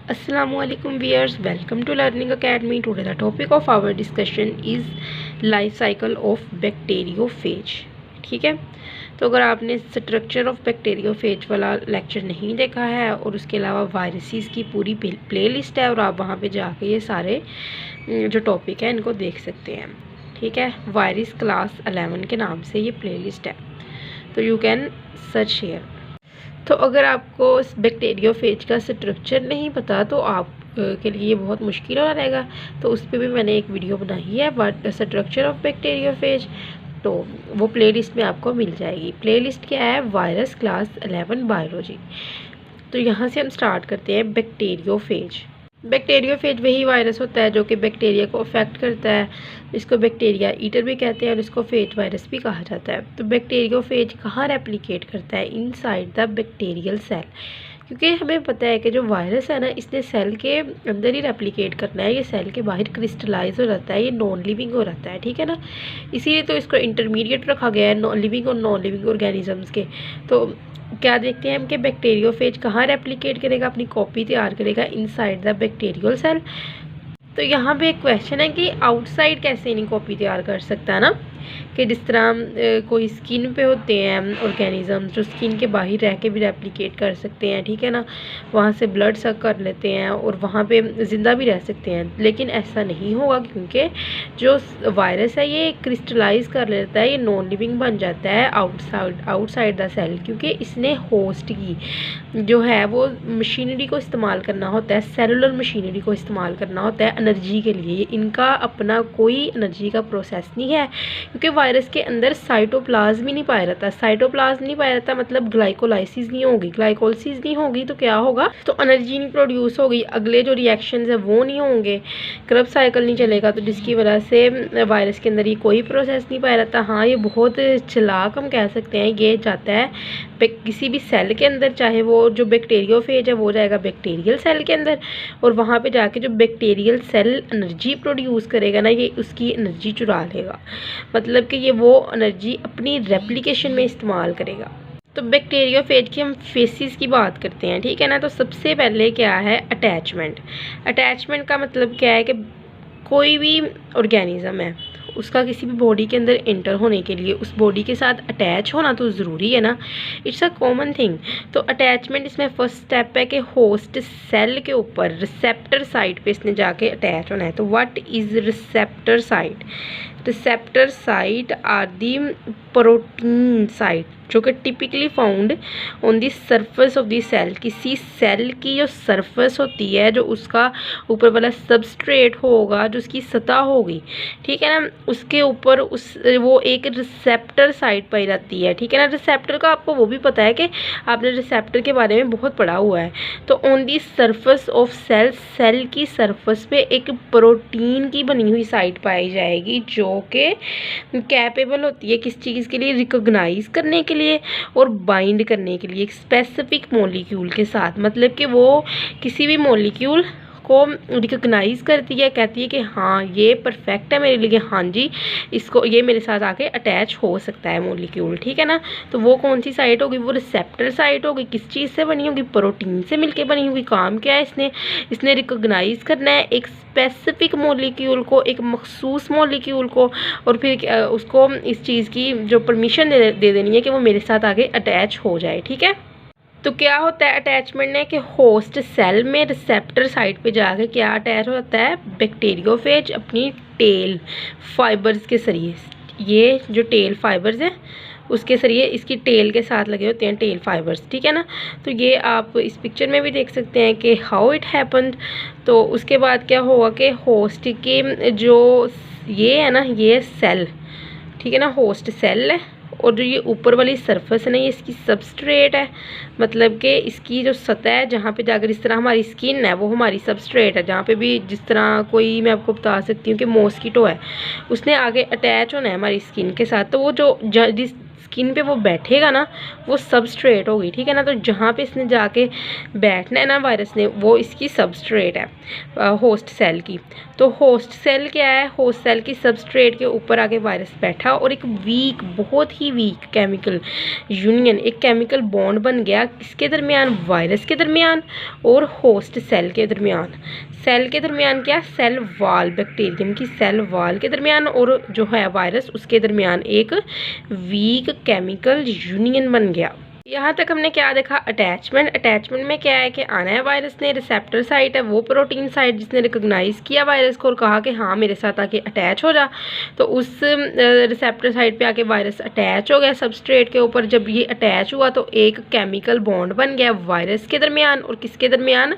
Assalamualaikum viewers, welcome to Learning Academy. Today the topic of our discussion is life cycle of bacteriophage. ठीक है, तो अगर आपने structure of bacteriophage वाला lecture नहीं देखा है और उसके अलावा वायरसेस की पूरी प्लेलिस्ट है और आप वहाँ पे जाके ये सारे जो टॉपिक है इनको देख सकते हैं। ठीक है, वायरस क्लास 11 के नाम से ये प्लेलिस्ट है, तो यू कैन सर्च हियर। तो अगर आपको बैक्टीरियोफेज का स्ट्रक्चर नहीं पता तो आप के लिए ये बहुत मुश्किल हो रहेगा, तो उस पर भी मैंने एक वीडियो बनाई है बट स्ट्रक्चर ऑफ बैक्टीरियोफेज, तो वो प्लेलिस्ट में आपको मिल जाएगी। प्लेलिस्ट क्या है? Virus class 11 biology. तो यहाँ से हम स्टार्ट करते हैं बैक्टीरियोफेज। बैक्टीरियोफेज वही वायरस होता है जो कि बैक्टीरिया को अफेक्ट करता है। इसको बैक्टीरिया ईटर भी कहते हैं और इसको फेज वायरस भी कहा जाता है। तो बैक्टीरियोफेज कहाँ रेप्लिकेट करता है? इनसाइड द बैक्टीरियल सेल, क्योंकि हमें पता है कि जो वायरस है ना, इसने सेल के अंदर ही रेप्लिकेट करना है। ये सेल के बाहर क्रिस्टलाइज हो जाता है, ये नॉन लिविंग हो जाता है। ठीक है ना, इसीलिए तो इसको इंटरमीडिएट रखा गया है नॉन लिविंग और नॉन लिविंग ऑर्गेनिजम्स के। तो क्या देखते हैं हम कि बैक्टीरियोफेज कहाँ रेप्लिकेट करेगा, अपनी कॉपी तैयार करेगा इनसाइड द बैक्टीरियल सेल। तो यहाँ पे एक क्वेश्चन है कि आउटसाइड कैसे इन्हीं कॉपी तैयार कर सकता है ना, कि जिस तरह कोई स्किन पे होते हैं ऑर्गेनिज्म जो स्किन के बाहर रह के भी रेप्लिकेट कर सकते हैं। ठीक है ना, वहाँ से ब्लड सक कर लेते हैं और वहाँ पे ज़िंदा भी रह सकते हैं, लेकिन ऐसा नहीं होगा क्योंकि जो वायरस है ये क्रिस्टलाइज कर लेता है, ये नॉन लिविंग बन जाता है आउटसाइड द सेल, क्योंकि इसने होस्ट की जो है वो मशीनरी को इस्तेमाल करना होता है, सेलुलर मशीनरी को इस्तेमाल करना होता है एनर्जी के लिए। इनका अपना कोई एनर्जी का प्रोसेस नहीं है, क्योंकि वायरस के अंदर साइटोप्लाज्म ही नहीं पाया रहता। साइटोप्लाज्म नहीं पाया रहता मतलब ग्लाइकोलाइसिस नहीं होगी। ग्लाइकोलाइसिस नहीं होगी तो क्या होगा? तो एनर्जी नहीं प्रोड्यूस होगी, अगले जो रिएक्शंस है वो नहीं होंगे, क्रब साइकिल नहीं चलेगा, तो जिसकी वजह से वायरस के अंदर ये कोई प्रोसेस नहीं पाया रहता। हाँ, ये बहुत चालाक हम कह सकते हैं, ये जाता है किसी भी सेल के अंदर, चाहे वो जो बैक्टीरियोफेज है वो जाएगा बैक्टीरियल सेल के अंदर और वहाँ पे जाके जो बैक्टीरियल सेल एनर्जी प्रोड्यूस करेगा ना, ये उसकी एनर्जी चुरा लेगा, मतलब कि ये वो एनर्जी अपनी रेप्लिकेशन में इस्तेमाल करेगा। तो बैक्टीरियोफेज की हम फेसिस की बात करते हैं। ठीक है ना, तो सबसे पहले क्या है? अटैचमेंट। अटैचमेंट का मतलब क्या है कि कोई भी ऑर्गेनिज्म है उसका किसी भी बॉडी के अंदर एंटर होने के लिए उस बॉडी के साथ अटैच होना तो ज़रूरी है ना, इट्स अ कॉमन थिंग। तो अटैचमेंट इसमें फर्स्ट स्टेप है कि होस्ट सेल के ऊपर रिसेप्टर साइट पे इसने जाके अटैच होना है। तो what is receptor site? Receptor site are the protein site जो कि typically found on the surface of the cell. किसी सेल की जो सरफेस होती है, जो उसका ऊपर वाला सबस्ट्रेट होगा, जो उसकी सतह होगी, ठीक है ना, उसके ऊपर वो एक रिसेप्टर साइट पाई जाती है। ठीक है ना, रिसेप्टर का आपको वो भी पता है कि आपने रिसेप्टर के बारे में बहुत पढ़ा हुआ है। तो on the surface of cell, cell की सरफेस पे एक प्रोटीन की बनी हुई साइट पाई जाएगी जो कि कैपेबल होती है किस चीज़ के लिए? रिकॉग्नाइज करने के लिए और बाइंड करने के लिए एक स्पेसिफिक मॉलिक्यूल के साथ। मतलब कि वो किसी भी मॉलिक्यूल को रिकॉग्नाइज करती है, कहती है कि हाँ ये परफेक्ट है मेरे लिए, हाँ जी इसको ये मेरे साथ आके अटैच हो सकता है मॉलिक्यूल। ठीक है ना, तो वो कौन सी साइट होगी? वो रिसेप्टर साइट होगी। किस चीज़ से बनी होगी? प्रोटीन से मिलके बनी होगी। काम क्या है? इसने रिकॉग्नाइज करना है एक स्पेसिफिक मॉलिक्यूल को, एक मखसूस मॉलिक्यूल को, और फिर उसको इस चीज़ की जो परमिशन दे देनी है कि वो मेरे साथ आगे अटैच हो जाए। ठीक है, तो क्या होता है अटैचमेंट ने कि होस्ट सेल में रिसेप्टर साइट पे जाके क्या अटैच होता है? बैक्टीरियोफेज अपनी टेल फाइबर्स के जरिए, ये जो टेल फाइबर्स हैं उसके जरिए इसकी टेल के साथ लगे होते हैं टेल फाइबर्स। ठीक है ना, तो ये आप इस पिक्चर में भी देख सकते हैं कि हाउ इट हैपन्ड। तो उसके बाद क्या होगा कि होस्ट के जो ये है ना, ये सेल, ठीक है ना, होस्ट सेल है, और जो ये ऊपर वाली सरफेस है ना, ये इसकी सबस्ट्रेट है। मतलब कि इसकी जो सतह है जहाँ पे जाकर इस तरह हमारी स्किन है वो हमारी सबस्ट्रेट है। जहाँ पे भी जिस तरह कोई, मैं आपको बता सकती हूँ कि मॉस्किटो है, उसने आगे अटैच होना है हमारी स्किन के साथ, तो वो जो जिस स्किन पे वो बैठेगा ना, वो सबस्ट्रेट होगी, ठीक है ना। तो जहाँ पे इसने जाके बैठना है ना वायरस ने, वो इसकी सबस्ट्रेट है होस्ट सेल की। तो होस्ट सेल क्या है, होस्ट सेल की सबस्ट्रेट के ऊपर आके वायरस बैठा और एक वीक, बहुत ही वीक केमिकल यूनियन, एक केमिकल बॉन्ड बन गया किसके दरमियान, वायरस के दरमियान और होस्ट सेल के दरमियान। सेल के दरमियान क्या, सेल वाल, बैक्टीरियम की सेल वाल के दरमियान और जो है वायरस उसके दरमियान एक वीक केमिकल यूनियन बन गया। यहाँ तक हमने क्या देखा, अटैचमेंट। अटैचमेंट में क्या है कि आना है वायरस ने, रिसेप्टर साइट है वो प्रोटीन साइट जिसने रिकॉग्नाइज किया वायरस को और कहा कि हाँ मेरे साथ आके अटैच हो जा। तो उस रिसेप्टर साइट पे आके वायरस अटैच हो गया सबस्ट्रेट के ऊपर। जब ये अटैच हुआ तो एक केमिकल बॉन्ड बन गया वायरस के दरमियान और किसके दरमियान,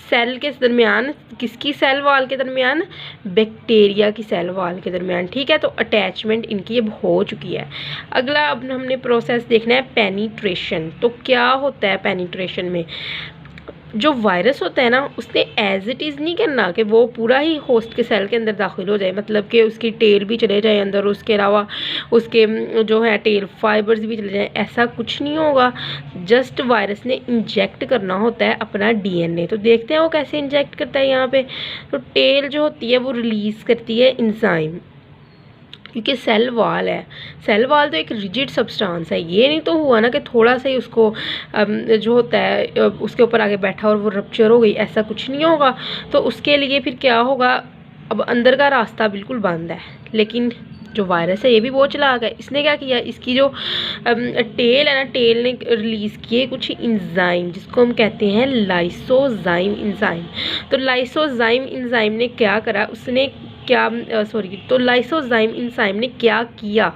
सेल के दरमियान। किसकी सेल वाल के दरमियान, बैक्टीरिया की सेल वाल के दरमियान, ठीक है। तो अटैचमेंट इनकी अब हो चुकी है। अगला अब हमने प्रोसेस देखना है पेनिट्रेशन। तो क्या होता है पेनिट्रेशन में, जो वायरस होता है ना उसने एज इट इज़ नहीं करना कि वो पूरा ही होस्ट के सेल के अंदर दाखिल हो जाए, मतलब कि उसकी टेल भी चले जाए अंदर, उसके अलावा उसके जो है टेल फाइबर्स भी चले जाए, ऐसा कुछ नहीं होगा। जस्ट वायरस ने इंजेक्ट करना होता है अपना डीएनए। तो देखते हैं वो कैसे इंजेक्ट करता है। यहाँ पे तो टेल जो होती है वो रिलीज़ करती है इंजाइम, क्योंकि सेल वाल है। सेल वाल तो एक रिजिड सब्सटेंस है, ये नहीं तो हुआ ना कि थोड़ा सा ही उसको जो होता है उसके ऊपर आगे बैठा और वो रप्चर हो गई, ऐसा कुछ नहीं होगा। तो उसके लिए फिर क्या होगा, अब अंदर का रास्ता बिल्कुल बंद है। लेकिन जो वायरस है ये भी बहुत चालाक है, इसने क्या किया, इसकी जो टेल है ना, टेल ने रिलीज़ किए कुछ इंजाइम जिसको हम कहते हैं लाइसोजाइम इंजाइम। तो लाइसोजाइम इंजाइम ने क्या करा, उसने क्या तो लाइसोजाइम इंजाइम ने क्या किया,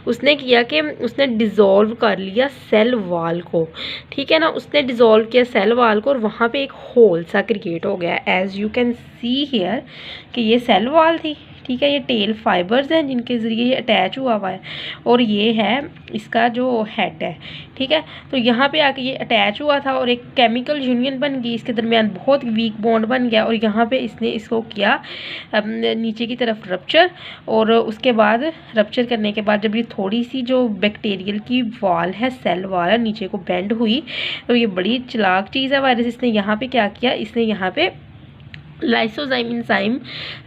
उसने किया कि उसने डिज़ोल्व कर लिया सेल वाल को, ठीक है ना। उसने डिज़ोल्व किया सेल वाल को और वहाँ पे एक होल सा क्रिएट हो गया, as you can see here कि ये सेल वाल थी, ठीक है। ये टेल फाइबर्स हैं जिनके ज़रिए ये अटैच हुआ हुआ है और ये है इसका जो हेड है, ठीक है। तो यहाँ पे आके ये अटैच हुआ था और एक केमिकल यूनियन बन गई, इसके दरमियान बहुत वीक बॉन्ड बन गया और यहाँ पे इसने इसको किया नीचे की तरफ रप्चर। और उसके बाद रप्चर करने के बाद जब ये थोड़ी सी जो बैक्टीरियल की वाल है, सेल वाल है, नीचे को बेंड हुई, तो ये बड़ी चालाक चीज़ है वायरस। इसने यहाँ पे क्या किया, इसने यहाँ पे लाइसोजाइम इंजाइम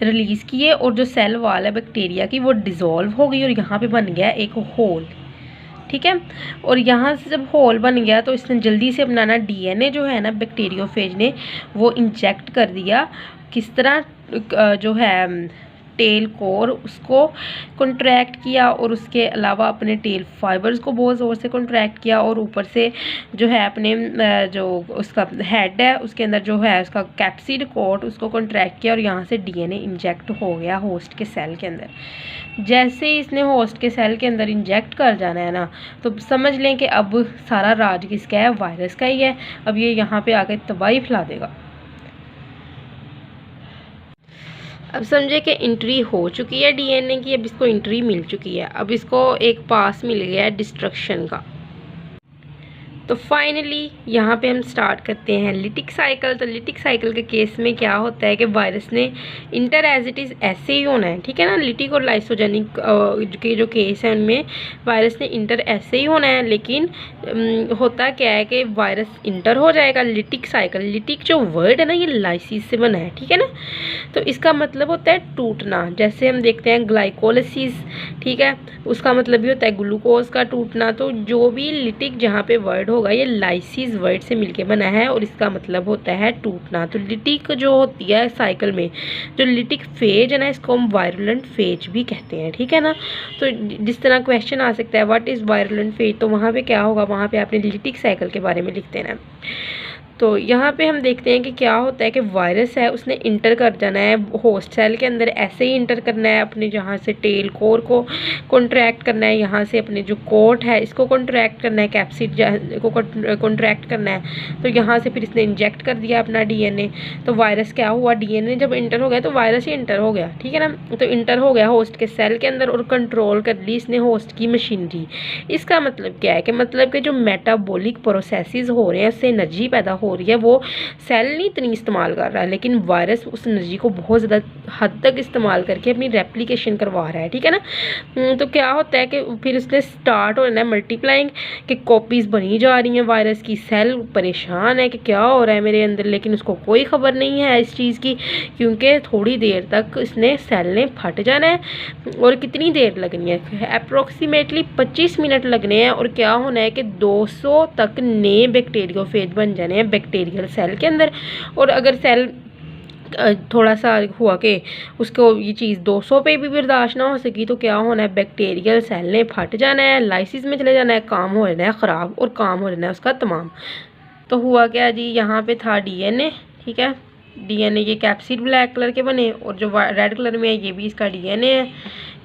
रिलीज़ किए और जो सेल वाल है बैक्टीरिया की वो डिज़ोल्व हो गई और यहाँ पे बन गया एक होल, ठीक है। और यहाँ से जब होल बन गया तो इसने जल्दी से अपना डीएनए जो है ना बैक्टीरियोफेज ने वो इंजेक्ट कर दिया। किस तरह, जो है टेल कोर उसको कॉन्ट्रैक्ट किया और उसके अलावा अपने टेल फाइबर्स को बहुत ज़ोर से कॉन्ट्रैक्ट किया और ऊपर से जो है अपने जो उसका हेड है उसके अंदर जो है उसका कैप्सिड कोट उसको कॉन्ट्रैक्ट किया और यहाँ से डीएनए इंजेक्ट हो गया होस्ट के सेल के अंदर। जैसे ही इसने होस्ट के सेल के अंदर इंजेक्ट कर जाना है ना, तो समझ लें कि अब सारा राज किसका है, वायरस का ही है। अब ये यहाँ पे आके तबाही फैला देगा। अब समझे कि एंट्री हो चुकी है डीएनए की, अब इसको एंट्री मिल चुकी है, अब इसको एक पास मिल गया है डिस्ट्रक्शन का। तो फाइनली यहाँ पे हम स्टार्ट करते हैं लिटिक साइकिल। तो लिटिक साइकिल के केस में क्या होता है कि वायरस ने इंटर एज इट इज़ ऐसे ही होना है, ठीक है ना। लिटिक और लाइसोजेनिक के जो केस है उनमें वायरस ने इंटर ऐसे ही होना है, लेकिन होता क्या है कि वायरस इंटर हो जाएगा। लिटिक साइकिल, लिटिक जो वर्ड है ना ये लाइसिस से बना है, ठीक है ना। तो इसका मतलब होता है टूटना, जैसे हम देखते हैं ग्लाइकोलिसिस, ठीक है, उसका मतलब भी होता है ग्लूकोज का टूटना। तो जो भी लिटिक जहाँ पे वर्ड होगा ये लाइसिस वर्ड से मिलके बना है और इसका मतलब होता है टूटना। तो लिटिक जो होती है साइकिल में, जो लिटिक फेज है ना, इसको हम वायरुलेंट फेज भी कहते हैं, ठीक है ना। तो जिस तरह क्वेश्चन आ सकता है व्हाट इज़ वायरुलेंट फेज, तो वहाँ पे क्या होगा, वहाँ पे आपने लिटिक साइकिल के बारे में लिख देना। तो यहाँ पे हम देखते हैं कि क्या होता है कि वायरस है उसने इंटर कर जाना है होस्ट सेल के अंदर, ऐसे ही इंटर करना है, अपने जहाँ से टेल कोर को कॉन्ट्रैक्ट करना है, यहाँ से अपने जो कोट है इसको कॉन्ट्रैक्ट करना है, कैप्सिड को कॉन्ट्रैक्ट करना है। तो यहाँ से फिर इसने इंजेक्ट कर दिया अपना डीएनए। तो वायरस क्या हुआ, डीएनए जब इंटर हो गया तो वायरस ही इंटर हो गया, ठीक है ना। तो इंटर हो गया होस्ट के सेल के अंदर और कंट्रोल कर ली इसने होस्ट की मशीनरी। इसका मतलब क्या है कि मतलब कि जो मेटाबॉलिक प्रोसेसेस हो रहे हैं उससे एनर्जी पैदा हो रही है वो सेल नहीं इतनी इस्तेमाल कर रहा है, लेकिन वायरस उस एनर्जी को बहुत ज़्यादा हद तक इस्तेमाल करके अपनी रेप्लिकेशन करवा रहा है, ठीक है ना। तो क्या होता है कि फिर उसने स्टार्ट हो जाना है मल्टीप्लाइंग, कि कॉपीज़ बनी जा रही हैं वायरस की। सेल परेशान है कि क्या हो रहा है मेरे अंदर, लेकिन उसको कोई खबर नहीं है इस चीज़ की, क्योंकि थोड़ी देर तक इसने सेल ने फट जाना है। और कितनी देर लगनी है, अप्रोक्सीमेटली 25 मिनट लगने हैं। और क्या होना है कि 200 तक नए बैक्टीरियोफेज बन जाने हैं बैक्टीरियल सेल के अंदर। और अगर सेल थोड़ा सा हुआ कि उसको ये चीज़ 200 पे भी बर्दाश्त ना हो सकी, तो क्या होना है, बैक्टीरियल सेल ने फट जाना है, लाइसिस में चले जाना है, काम हो जाना है ख़राब और काम हो जाना है उसका तमाम। तो हुआ क्या जी, यहाँ पे था डीएनए, ठीक है, डीएनए ये कैप्सिड ब्लैक कलर के बने, और जो रेड कलर में है ये भी इसका डीएनए है।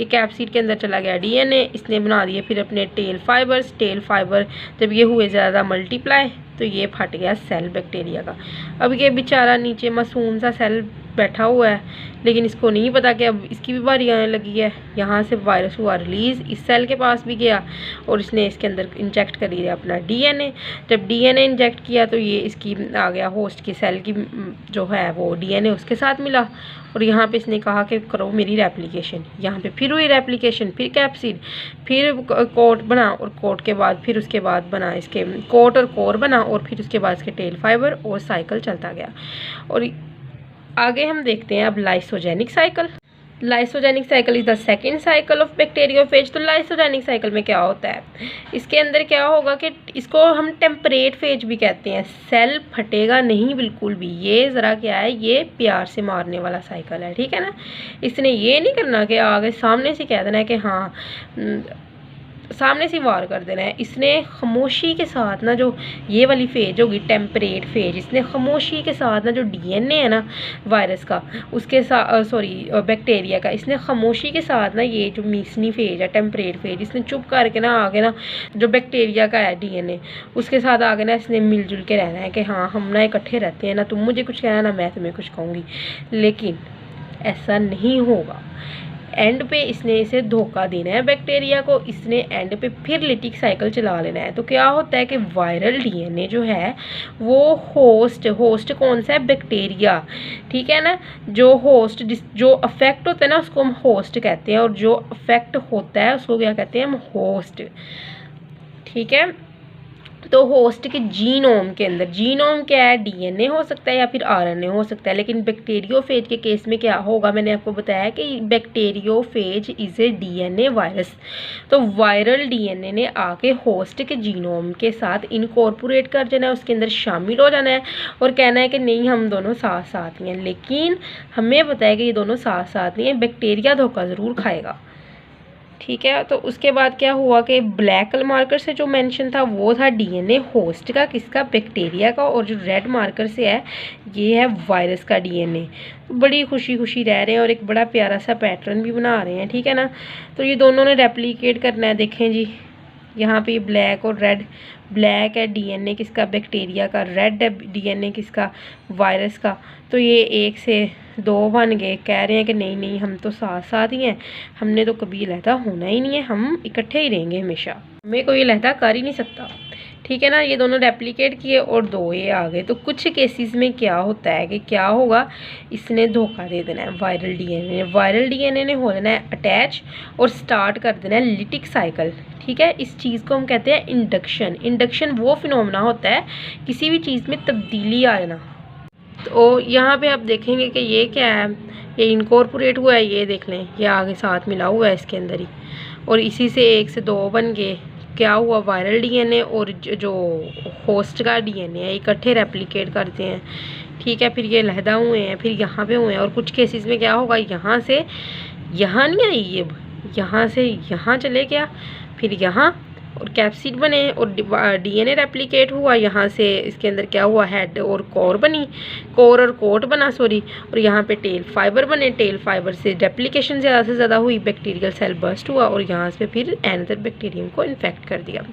ये कैप्सिड के अंदर चला गया डीएनए, इसने बना दिए फिर अपने टेल फाइबर्स। टेल फाइबर जब ये हुए ज़्यादा मल्टीप्लाई, तो ये फट गया सेल बैक्टीरिया का। अब ये बेचारा नीचे मासूम सा सेल बैठा हुआ है, लेकिन इसको नहीं पता कि अब इसकी भी बारी आने लगी है। यहाँ से वायरस हुआ रिलीज़, इस सेल के पास भी गया और इसने इसके अंदर इंजेक्ट कर दिया अपना डीएनए। जब डीएनए इंजेक्ट किया तो ये इसकी आ गया होस्ट की सेल की जो है वो डीएनए उसके साथ मिला, और यहाँ पे इसने कहा कि करो मेरी रेप्लिकेशन। यहाँ पे फिर हुई रेप्लिकेशन, फिर कैप्सिड, फिर कोट बना, और कोट के बाद फिर उसके बाद बना इसके कोट और कोर बना, और फिर उसके बाद इसके टेल फाइबर, और साइकिल चलता गया। और आगे हम देखते हैं अब lysogenic cycle. Lysogenic cycle is the second cycle of bacteriophage. तो लाइसोजेनिक साइकिल में क्या होता है, इसके अंदर क्या होगा कि इसको हम टेम्परेट फेज भी कहते हैं। सेल फटेगा नहीं बिल्कुल भी, ये ज़रा क्या है, ये प्यार से मारने वाला साइकिल है, ठीक है ना। इसने ये नहीं करना कि आगे सामने से कह देना है कि हाँ, सामने से वार कर देना है। इसने खामोशी के साथ ना, जो ये वाली फेज होगी टेम्परेट फेज, इसने खामोशी के साथ ना जो डीएनए है ना वायरस का, उसके साथ बैक्टीरिया का, इसने खामोशी के साथ ना ये जो मीसनी फेज है टेम्परेट फेज, इसने चुप करके ना आगे ना जो बैक्टीरिया का है डीएनए, उसके साथ आगे ना इसने मिलजुल के रहना है कि हाँ हम ना इकट्ठे रहते हैं, ना तुम मुझे कुछ कहना ना मैं तुम्हें कुछ कहूँगी। लेकिन ऐसा नहीं होगा, एंड पे इसने इसे धोखा देना है बैक्टीरिया को। इसने एंड पे फिर लिटिक साइकिल चला लेना है। तो क्या होता है कि वायरल डीएनए जो है वो होस्ट कौन सा है, बैक्टीरिया, ठीक है ना। जो होस्ट जो अफेक्ट होता है ना उसको हम होस्ट कहते हैं, और जो अफेक्ट होता है उसको क्या कहते हैं, हम होस्ट, ठीक है। तो होस्ट के जीनोम के अंदर, जीनोम क्या है, डीएनए हो सकता है या फिर आरएनए हो सकता है। लेकिन बैक्टीरियोफेज के केस में क्या होगा, मैंने आपको बताया कि bacteriophage is a DNA virus. तो वायरल डीएनए ने आके होस्ट के जीनोम के साथ इनकॉर्पोरेट कर जाना है, उसके अंदर शामिल हो जाना है, और कहना है कि नहीं हम दोनों साथ साथ ही हैं। लेकिन हमें पता है कि ये दोनों साथ साथ नहीं है, बैक्टीरिया धोखा ज़रूर खाएगा, ठीक है। तो उसके बाद क्या हुआ कि ब्लैक मार्कर से जो मेंशन था वो था डीएनए होस्ट का, किसका, बैक्टीरिया का, और जो रेड मार्कर से है ये है वायरस का डीएनए। बड़ी खुशी खुशी रह रहे हैं और एक बड़ा प्यारा सा पैटर्न भी बना रहे हैं, ठीक है ना। तो ये दोनों ने रेप्लिकेट करना है। देखें जी, यहाँ पे ब्लैक और रेड, ब्लैक है डीएनए किसका, बैक्टीरिया का, रेड है डीएनए किसका, वायरस का। तो ये 1 से 2 बन गए। कह रहे हैं कि नहीं नहीं हम तो साथ साथ ही हैं, हमने तो कभी अलहदा होना ही नहीं है, हम इकट्ठे ही रहेंगे हमेशा, हमें कोई अलहदा कर ही नहीं सकता, ठीक है ना। ये दोनों रेप्लिकेट किए और 2 ये आ गए। तो कुछ केसेस में क्या होता है कि क्या होगा, इसने धोखा दे देना है वायरल डीएनए ने हो जाना है अटैच और स्टार्ट कर देना है लिटिक साइकिल, ठीक है। इस चीज़ को हम कहते हैं इंडक्शन। इंडक्शन वो फिनोमेना होता है किसी भी चीज़ में तब्दीली आ जाना। तो यहाँ पे आप देखेंगे कि ये क्या है, ये इनकॉर्पोरेट हुआ है, ये देख लें, ये आगे साथ मिला हुआ है इसके अंदर ही, और इसी से 1 से 2 बन गए। क्या हुआ, वायरल डीएनए और जो होस्ट का डीएनए है इकट्ठे रेप्लिकेट करते हैं, ठीक है। फिर ये अलहदा हुए हैं, फिर यहाँ पे हुए हैं। और कुछ केसेस में क्या होगा, यहाँ से यहाँ नहीं आई, ये यहाँ से यहाँ चले गया, फिर यहाँ और कैप्सिड बने और डीएनए रेप्लिकेट हुआ। यहाँ से इसके अंदर क्या हुआ, हेड और कोर बनी, कोर और कोट बना सॉरी, और यहाँ पे टेल फाइबर बने। टेल फाइबर से रेप्लिकेशन ज़्यादा से ज़्यादा हुई, बैक्टीरियल सेल बर्स्ट हुआ और यहाँ से फिर एनदर बैक्टीरियम को इन्फेक्ट कर दिया,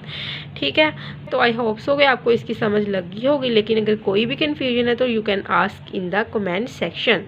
ठीक है। तो आई होप सो कि आपको इसकी समझ लगी होगी। लेकिन अगर कोई भी कन्फ्यूजन है तो you can ask in the comment section.